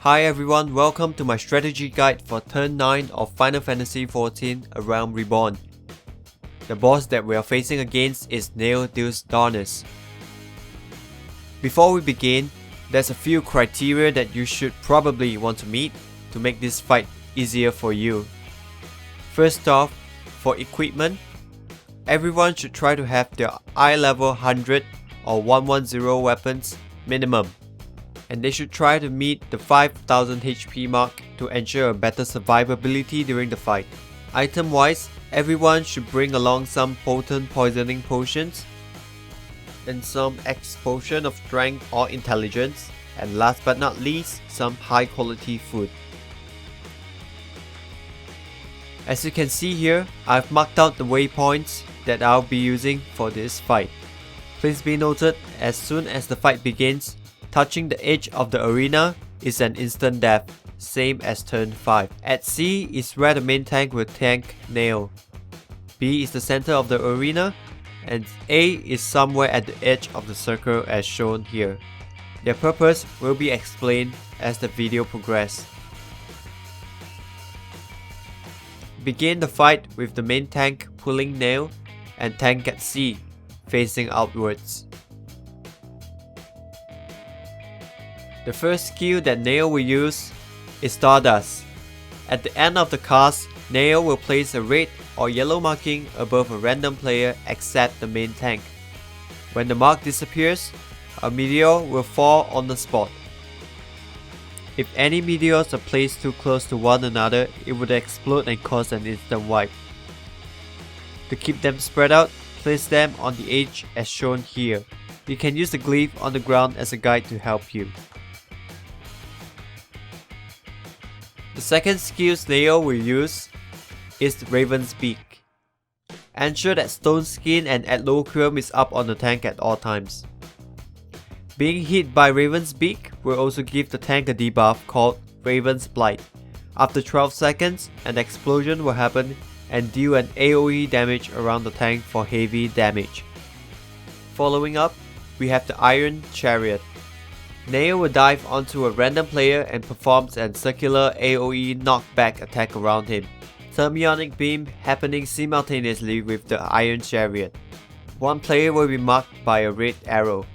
Hi everyone, welcome to my strategy guide for turn 9 of Final Fantasy XIV A Realm Reborn. The boss that we are facing against is Neo Deus Darnus. Before we begin, there's a few criteria that you should probably want to meet to make this fight easier for you. First off, for equipment, everyone should try to have their eye level 100 or 110 weapons minimum, and they should try to meet the 5000 HP mark to ensure a better survivability during the fight. Item wise, everyone should bring along some potent poisoning potions, and some X potion of strength or intelligence, and last but not least, some high quality food. As you can see here, I've marked out the waypoints that I'll be using for this fight. Please be noted, as soon as the fight begins, touching the edge of the arena is an instant death, same as turn 5. At C is where the main tank will tank Neo. B is the center of the arena, and A is somewhere at the edge of the circle as shown here. Their purpose will be explained as the video progresses. Begin the fight with the main tank pulling Neo and tank at C facing outwards. The first skill that Neo will use is Stardust. At the end of the cast, Neo will place a red or yellow marking above a random player except the main tank. When the mark disappears, a meteor will fall on the spot. If any meteors are placed too close to one another, it would explode and cause an instant wipe. To keep them spread out, place them on the edge as shown here. You can use the glyph on the ground as a guide to help you. The second skill Neo will use is Raven's Beak. Ensure that Stone Skin and Adloquium is up on the tank at all times. Being hit by Raven's Beak will also give the tank a debuff called Raven's Blight. After 12 seconds, an explosion will happen and deal an AoE damage around the tank for heavy damage. Following up, we have the Iron Chariot. Neo will dive onto a random player and performs a circular AoE knockback attack around him. Thermionic Beam happening simultaneously with the Iron Chariot. One player will be marked by a red arrow.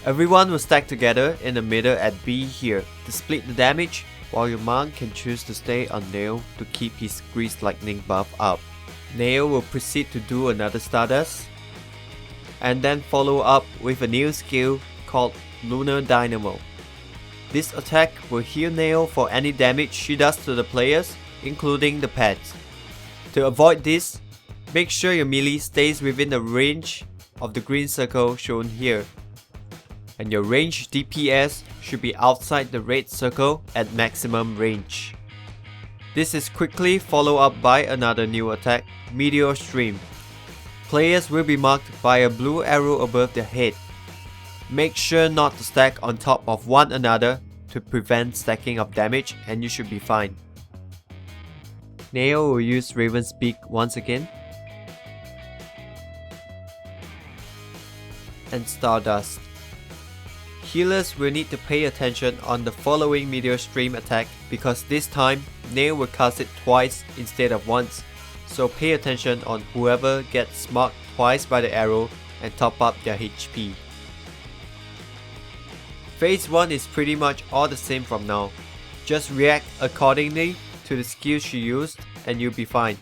Everyone will stack together in the middle at B here to split the damage, while your monk can choose to stay on Neo to keep his Grease Lightning buff up. Neo will proceed to do another Stardust, and then follow up with a new skill called Lunar Dynamo. This attack will heal Neo for any damage she does to the players, including the pets. To avoid this, make sure your melee stays within the range of the green circle shown here, and your range DPS should be outside the red circle at maximum range. This is quickly followed up by another new attack, Meteor Stream. Players will be marked by a blue arrow above their head. Make sure not to stack on top of one another to prevent stacking of damage, and you should be fine. Neo will use Raven's Beak once again, and Stardust. Healers will need to pay attention on the following Meteor Stream attack because this time Neo will cast it twice instead of once, so pay attention on whoever gets marked twice by the arrow and top up their HP. Phase 1 is pretty much all the same from now. Just react accordingly to the skills she used and you'll be fine.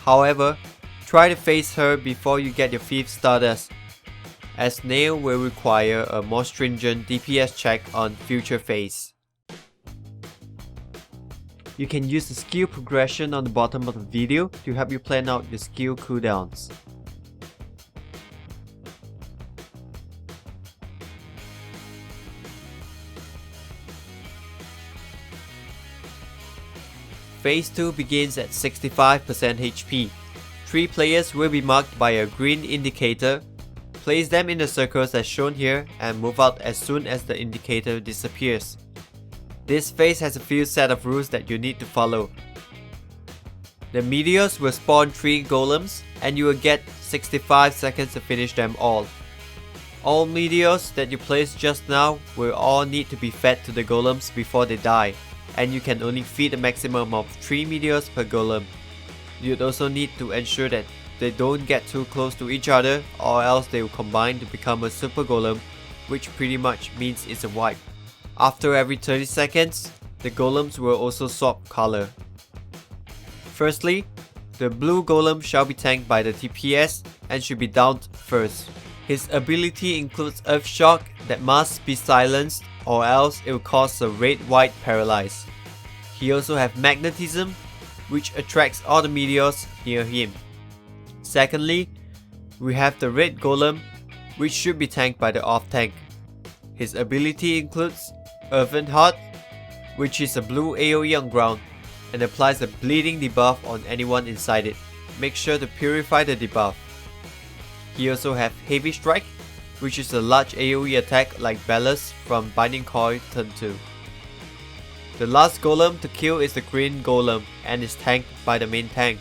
However, try to face her before you get your 5th Stardust, as Neo will require a more stringent DPS check on future phase. You can use the skill progression on the bottom of the video to help you plan out your skill cooldowns. Phase 2 begins at 65% HP. 3 players will be marked by a green indicator. Place them in the circles as shown here and move out as soon as the indicator disappears. This phase has a few set of rules that you need to follow. The meteors will spawn 3 golems and you will get 65 seconds to finish them all. All meteors that you placed just now will all need to be fed to the golems before they die, and you can only feed a maximum of 3 meteors per golem. You'd also need to ensure that they don't get too close to each other, or else they will combine to become a super golem, which pretty much means it's a wipe. After every 30 seconds, the golems will also swap color. Firstly, the blue golem shall be tanked by the TPS and should be downed first. His ability includes Earth Shock that must be silenced, or else it will cause a red-white paralyze. He also has Magnetism, which attracts all the meteors near him. Secondly, we have the red golem, which should be tanked by the off tank. His ability includes Earthen Heart, which is a blue AoE on ground and applies a bleeding debuff on anyone inside it. Make sure to purify the debuff. He also has Heavy Strike, which is a large AoE attack like Ballast from Binding Coil turn 2. The last golem to kill is the green golem and is tanked by the main tank.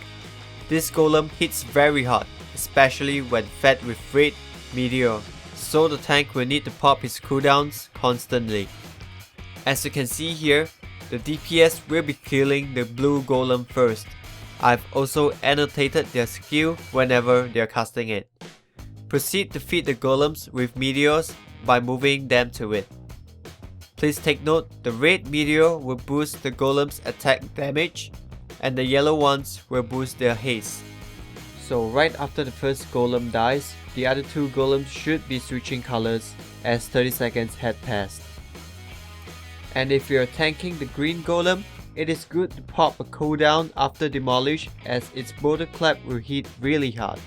This golem hits very hard, especially when fed with red meteor, so the tank will need to pop his cooldowns constantly. As you can see here, the DPS will be killing the blue golem first. I've also annotated their skill whenever they are casting it. Proceed to feed the golems with meteors by moving them to it. Please take note, the red meteor will boost the golems' attack damage and the yellow ones will boost their haste. So right after the first golem dies, the other 2 golems should be switching colors as 30 seconds had passed. And if you are tanking the green golem, it is good to pop a cooldown after demolish, as its boulder clap will hit really hard.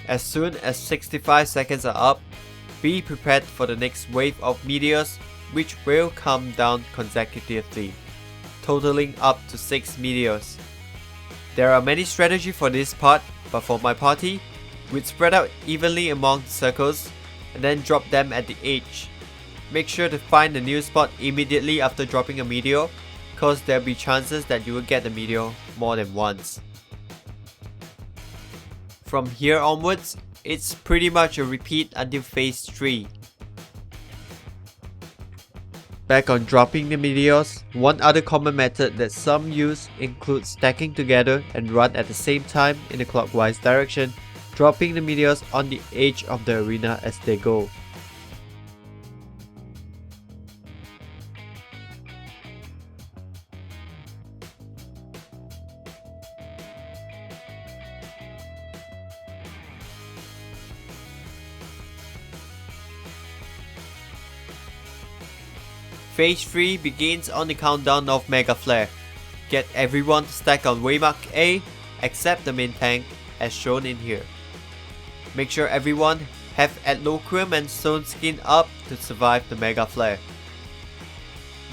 As soon as 65 seconds are up, be prepared for the next wave of meteors, which will come down consecutively, totaling up to 6 meteors. There are many strategies for this part, but for my party, we'd spread out evenly among the circles and then drop them at the edge. Make sure to find the new spot immediately after dropping a meteor, cause there'll be chances that you will get the meteor more than once. From here onwards, it's pretty much a repeat until phase 3. Back on dropping the meteors, one other common method that some use includes stacking together and run at the same time in a clockwise direction, dropping the meteors on the edge of the arena as they go. Phase 3 begins on the countdown of Mega Flare. Get everyone to stack on waymark A except the main tank as shown in here. Make sure everyone have Adloquium and Stone Skin up to survive the Mega Flare.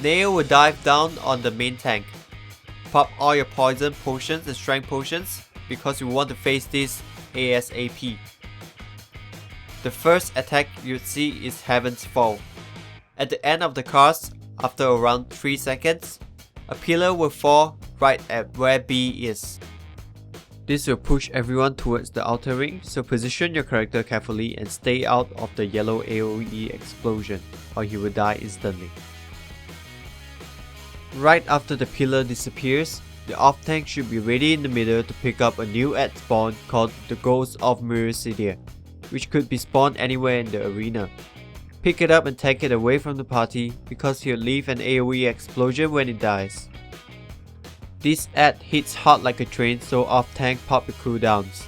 Nail will dive down on the main tank. Pop all your poison potions and strength potions because you want to face this ASAP. The first attack you'd see is Heaven's Fall. At the end of the cast, after around 3 seconds, a pillar will fall right at where B is. This will push everyone towards the outer ring, so position your character carefully and stay out of the yellow AoE explosion, or he will die instantly. Right after the pillar disappears, the off tank should be ready in the middle to pick up a new ad spawn called the Ghost of Eorzean, which could be spawned anywhere in the arena. Pick it up and take it away from the party because he'll leave an AoE explosion when it dies. This ad hits hard like a train, so off tank pop the cooldowns.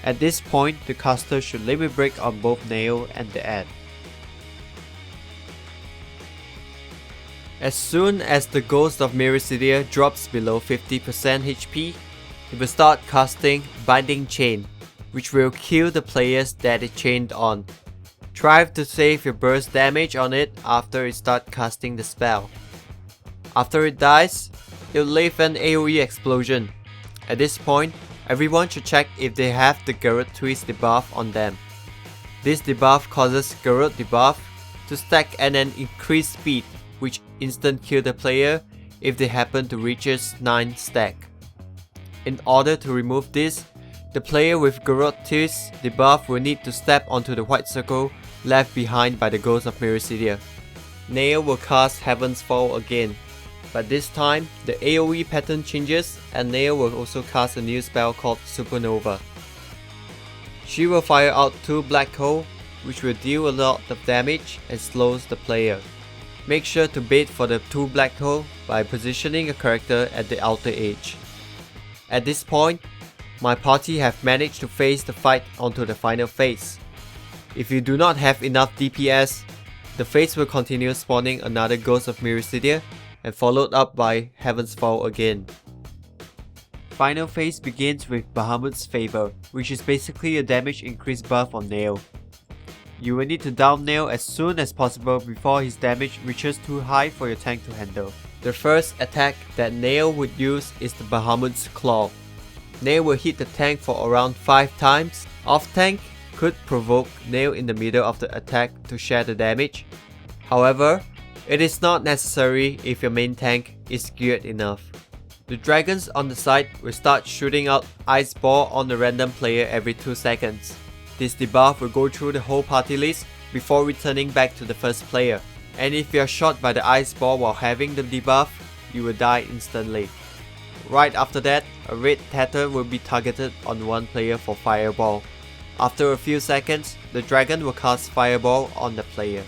At this point, the caster should limit break on both Nail and the ad. As soon as the Ghost of Eorzean drops below 50% HP, it will start casting Binding Chain, which will kill the players that it chained on. Try to save your burst damage on it after it starts casting the spell. After it dies, it will leave an AoE explosion. At this point, everyone should check if they have the Garrot Twist debuff on them. This debuff causes Garrot debuff to stack and then increase speed, which instant kill the player if they happen to reach its 9 stack. In order to remove this, the player with Garrote's debuff will need to step onto the white circle left behind by the Ghost of Miracidia. Nail will cast Heaven's Fall again, but this time the AoE pattern changes and Nail will also cast a new spell called Supernova. She will fire out 2 black hole, which will deal a lot of damage and slows the player. Make sure to bait for the 2 black hole by positioning a character at the outer edge. At this point, my party have managed to phase the fight onto the final phase. If you do not have enough DPS, the phase will continue spawning another Ghost of Miracidia and followed up by Heaven's Fall again. Final phase begins with Bahamut's Favor, which is basically a damage increase buff on Nail. You will need to down Nail as soon as possible before his damage reaches too high for your tank to handle. The first attack that Nail would use is the Bahamut's Claw. Nail will hit the tank for around 5 times. Off tank could provoke Nail in the middle of the attack to share the damage. However, it is not necessary if your main tank is geared enough. The dragons on the side will start shooting out Ice Ball on the random player every 2 seconds. This debuff will go through the whole party list before returning back to the first player. And if you are shot by the Ice Ball while having the debuff, you will die instantly. Right after that, a red tether will be targeted on one player for Fireball. After a few seconds, the dragon will cast Fireball on the player,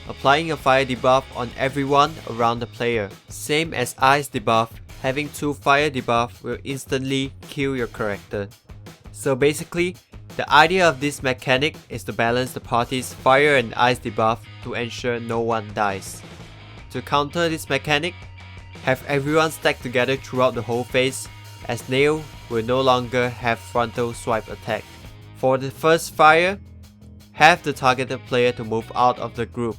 applying a fire debuff on everyone around the player. Same as Ice debuff, having 2 fire debuff will instantly kill your character. So basically, the idea of this mechanic is to balance the party's fire and ice debuff to ensure no one dies. To counter this mechanic, have everyone stacked together throughout the whole phase, as Nail will no longer have frontal swipe attack. For the first fire, have the targeted player to move out of the group.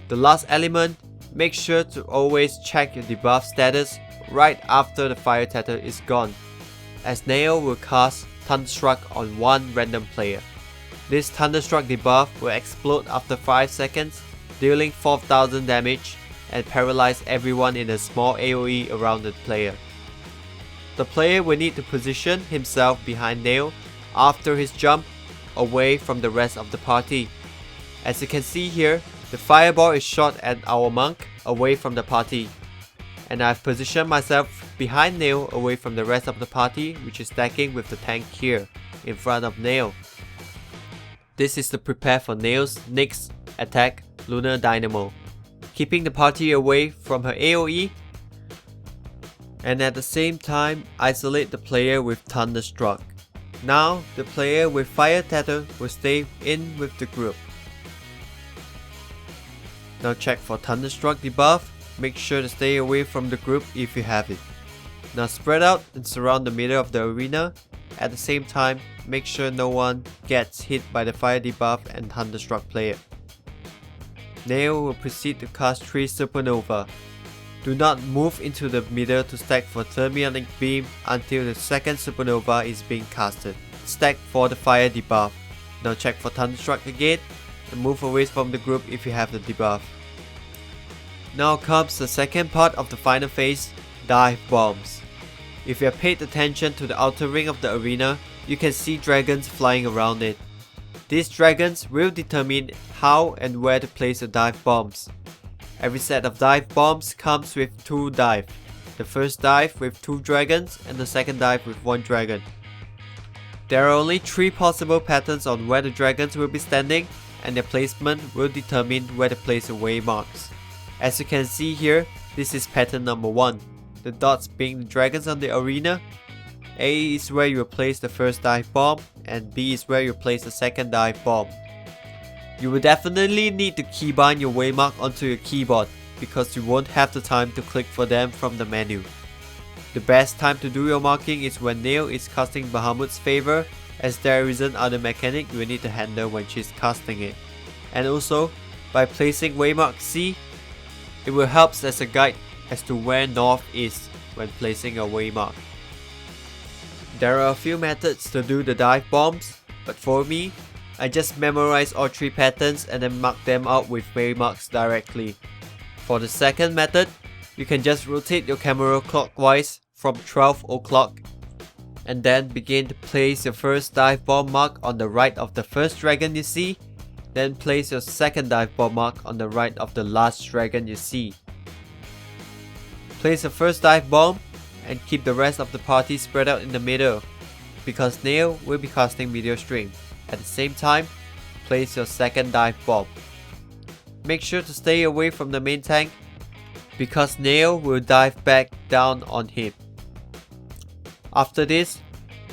The last element, make sure to always check your debuff status right after the fire tether is gone, as Nail will cast Thunderstruck on one random player. This Thunderstruck debuff will explode after 5 seconds, dealing 4000 damage and paralyze everyone in a small AoE around the player. The player will need to position himself behind Nail after his jump away from the rest of the party. As you can see here, the fireball is shot at our monk away from the party, and I've positioned myself behind Nail away from the rest of the party, which is stacking with the tank here in front of Nail. This is to prepare for Nail's next attack, Lunar Dynamo, keeping the party away from her AoE, and at the same time isolate the player with Thunderstruck. Now the player with Fire Tether will stay in with the group. Now check for Thunderstruck debuff, make sure to stay away from the group if you have it. Now spread out and surround the middle of the arena. At the same time, make sure no one gets hit by the fire debuff and Thunderstruck player. Nail will proceed to cast 3 Supernova. Do not move into the middle to stack for Thermionic Beam until the second Supernova is being casted. Stack for the fire debuff. Now check for Thunderstruck again and move away from the group if you have the debuff. Now comes the second part of the final phase, Dive Bombs. If you have paid attention to the outer ring of the arena, you can see dragons flying around it. These dragons will determine how and where to place the dive bombs. Every set of dive bombs comes with 2 dive. The first dive with 2 dragons and the second dive with 1 dragon. There are only 3 possible patterns on where the dragons will be standing, and their placement will determine where to place the waymarks. As you can see here, this is pattern number 1. The dots being the dragons on the arena. A is where you will place the first dive bomb, and B is where you place the second dive bomb. You will definitely need to keybind your waymark onto your keyboard, because you won't have the time to click for them from the menu. The best time to do your marking is when Nail is casting Bahamut's Favor, as there isn't other mechanic you will need to handle when she's casting it. And also, by placing waymark C, it will help as a guide as to where north is when placing a waymark. There are a few methods to do the dive bombs, but for me, I just memorize all 3 patterns and then mark them out with waymarks directly. For the second method, You can just rotate your camera clockwise from 12 o'clock and then begin to place your first dive bomb mark on the right of the first dragon you see. Then place your second dive bomb mark on the right of the last dragon you see. Place the first dive bomb and keep the rest of the party spread out in the middle, because Nail will be casting Meteor Stream. At the same time, place your second dive bomb. Make sure to stay away from the main tank, because Nail will dive back down on him. After this,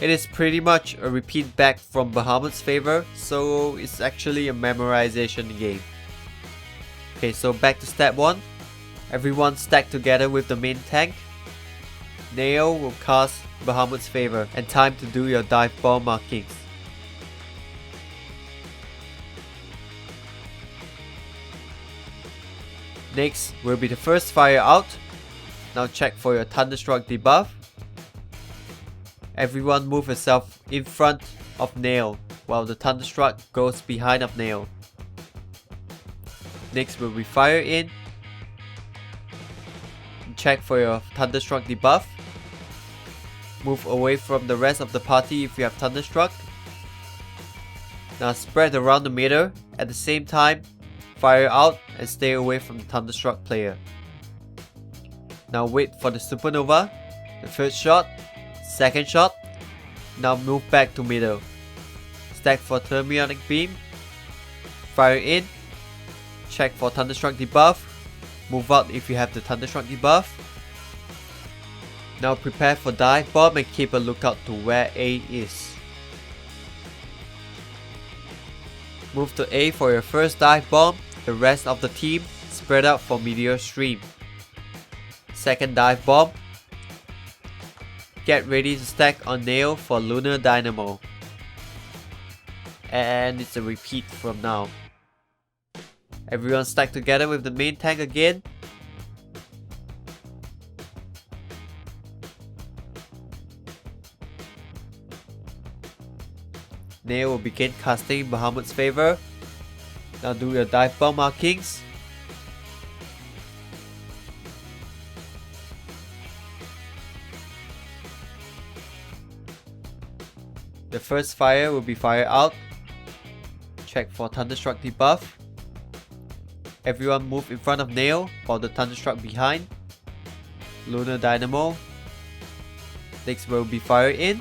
it is pretty much a repeat back from Bahamut's favor, so it's actually a memorization game. Okay, so back to step 1. Everyone stack together with the main tank. Nail will cast Bahamut's favor, and time to do your dive bomb markings. Next will be the first fire out. Now check for your Thunderstruck debuff. Everyone move yourself in front of Nail while the Thunderstruck goes behind of Nail. Next will be fire in. Check for your Thunderstruck debuff. Move away from the rest of the party if you have Thunderstruck. Now spread around the middle. At the same time, fire out and stay away from the Thunderstruck player. Now wait for the Supernova, the first shot, second shot. Now move back to middle. Stack for Thermionic Beam. Fire in. Check for Thunderstruck debuff. Move out if you have the Thunderstruck debuff. Now prepare for dive bomb and keep a lookout to where A is. Move to A for your first dive bomb. The rest of the team spread out for Meteor Stream. Second dive bomb. Get ready to stack on Nail for Lunar Dynamo. And it's a repeat from now. Everyone stack together with the main tank again. Nail will begin casting Bahamut's favor. Now do your dive bomb markings. The first fire will be fire out. Check for Thunderstruck debuff. Everyone move in front of Nail while the Thunderstruck behind. Lunar Dynamo. Next will be fire in.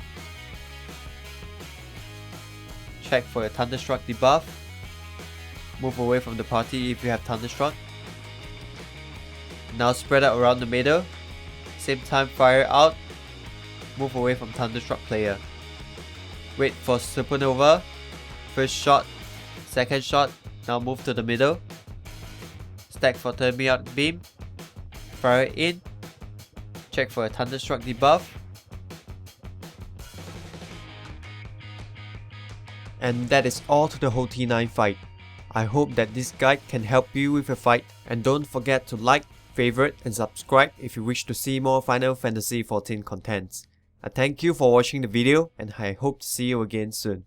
Check for your Thunderstruck debuff. Move away from the party if you have Thunderstruck. Now spread out around the middle. Same time fire out. Move away from Thunderstruck player. Wait for Supernova. First shot, second shot. Now move to the middle. Stack for Thermionic Beam. Fire in. Check for a Thunderstruck debuff. And that is all to the whole T9 fight. I hope that this guide can help you with your fight, and don't forget to like, favorite and subscribe if you wish to see more Final Fantasy XIV contents. I thank you for watching the video and I hope to see you again soon.